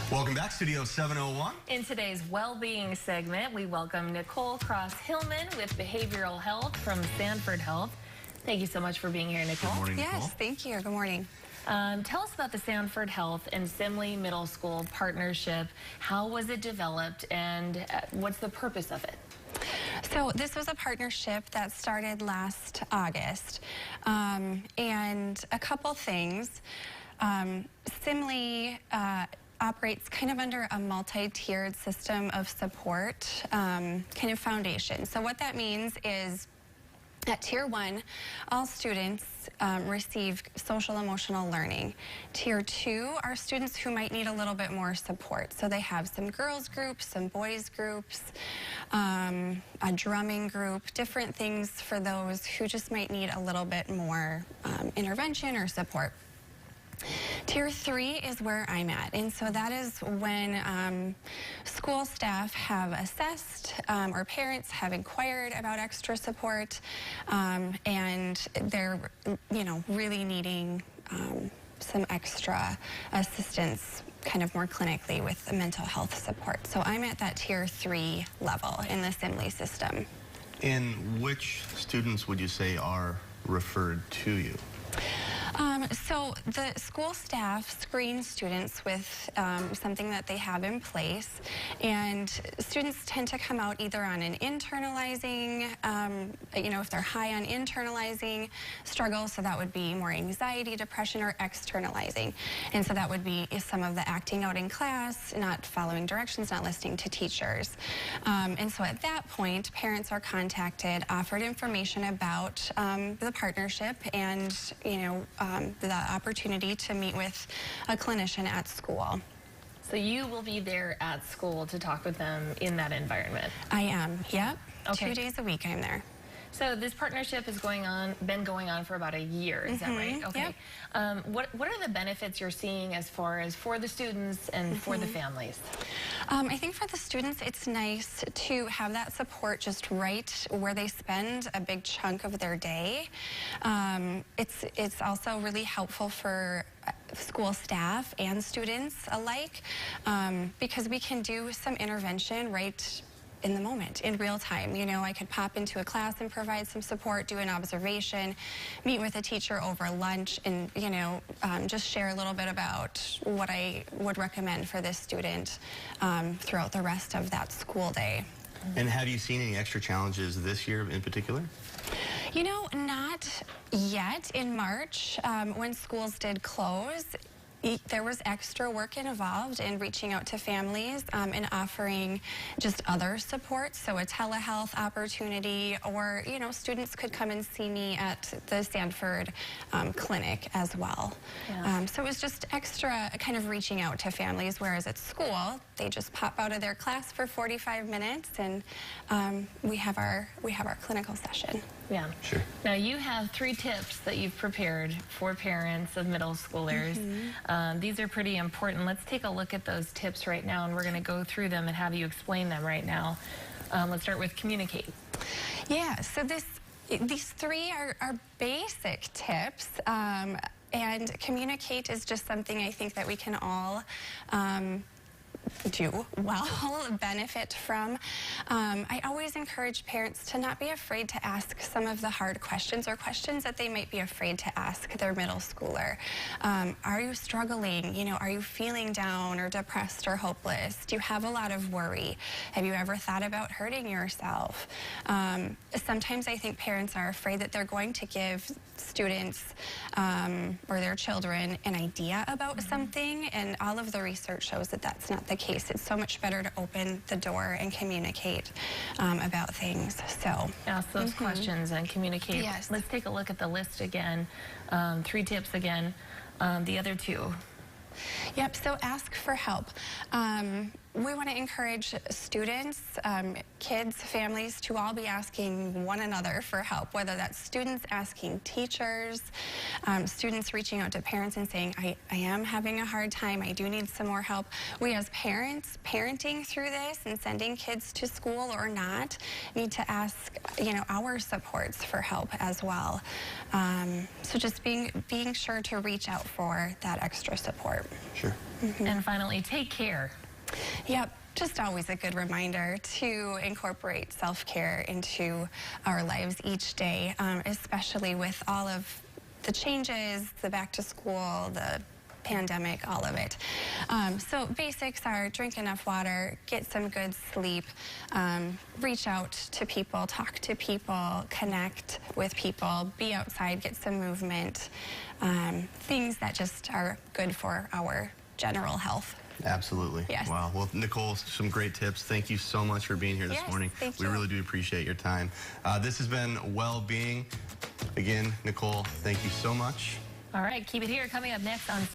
Welcome back, Studio 701. In today's well-being segment, we welcome Nicole Cross-Hillman with Behavioral Health from Sanford Health. Thank you so much for being here, Nicole. Good morning, Nicole. Yes, thank you. Good morning. Tell us about the Sanford Health and Simle Middle School partnership. How was it developed, and what's the purpose of it? So this was a partnership that started last August, and a couple things. Simle operates kind of under a multi-tiered system of support, kind of foundation. So what that means is at Tier 1, all students receive social emotional learning. Tier 2 are students who might need a little bit more support. So they have some girls groups, some boys groups, a drumming group, different things for those who just might need a little bit more intervention or support. Tier 3 is where I'm at, and so that is when school staff have assessed or parents have inquired about extra support, and they're, really needing some extra assistance kind of more clinically with the mental health support. So I'm at that Tier 3 level in the Simle system. And which students would you say are referred to you? So the school staff screens students with something that they have in place, and students tend to come out either on an internalizing, if they're high on internalizing struggles, so that would be more anxiety, depression, or externalizing. And so that would be some of the acting out in class, not following directions, not listening to teachers. And so at that point, parents are contacted, offered information about the partnership and, the opportunity to meet with a clinician at school. So you will be there at school to talk with them in that environment? I am, yep. Okay. 2 days a week I'm there. So this partnership has been going on for about a year, is that right? Okay. Yep. What are the benefits you're seeing as far as for the students and for the families? I think for the students, it's nice to have that support just right where they spend a big chunk of their day. It's also really helpful for school staff and students alike, because we can do some intervention right in the moment, in real time. I could pop into a class and provide some support, do an observation, meet with a teacher over lunch, and, just share a little bit about what I would recommend for this student throughout the rest of that school day. And have you seen any extra challenges this year in particular? Not yet. In March, when schools did close, there was extra work involved in reaching out to families and offering just other support. So a telehealth opportunity, or, students could come and see me at the Sanford clinic as well. Yeah. So it was just extra kind of reaching out to families, whereas at school, they just pop out of their class for 45 minutes and we have our clinical session. Yeah. Sure. Now you have 3 tips that you've prepared for parents of middle schoolers. These are pretty important. Let's take a look at those tips right now, and we're going to go through them and have you explain them right now. Let's start with communicate. Yeah, so these 3 are basic tips, and communicate is just something I think that we can all do well, benefit from. I always encourage parents to not be afraid to ask some of the hard questions, or questions that they might be afraid to ask their middle schooler. Are you struggling? Are you feeling down or depressed or hopeless? Do you have a lot of worry? Have you ever thought about hurting yourself? Sometimes I think parents are afraid that they're going to give students or their children an idea about something, and all of the research shows that that's not the case. It's so much better to open the door and communicate about things. So ask those questions and communicate. Yes. Let's take a look at the list again. 3 tips again. The other 2. Yep, so ask for help. We want to encourage students, kids, families to all be asking one another for help, whether that's students asking teachers, students reaching out to parents and saying, I am having a hard time, I do need some more help. We as parents, parenting through this and sending kids to school or not, need to ask, our supports for help as well. So just being sure to reach out for that extra support. Sure. And finally, take care. Yep, just always a good reminder to incorporate self-care into our lives each day, especially with all of the changes, the back to school, the pandemic, all of it. So basics are drink enough water, get some good sleep, reach out to people, talk to people, connect with people, be outside, get some movement, things that just are good for our general health. Absolutely. Yes. Wow. Well, Nicole, some great tips. Thank you so much for being here this Yes, morning. thank We you. really do appreciate your time. This has been Well-Being. Again, Nicole, thank you so much. All right, keep it here. Coming up next on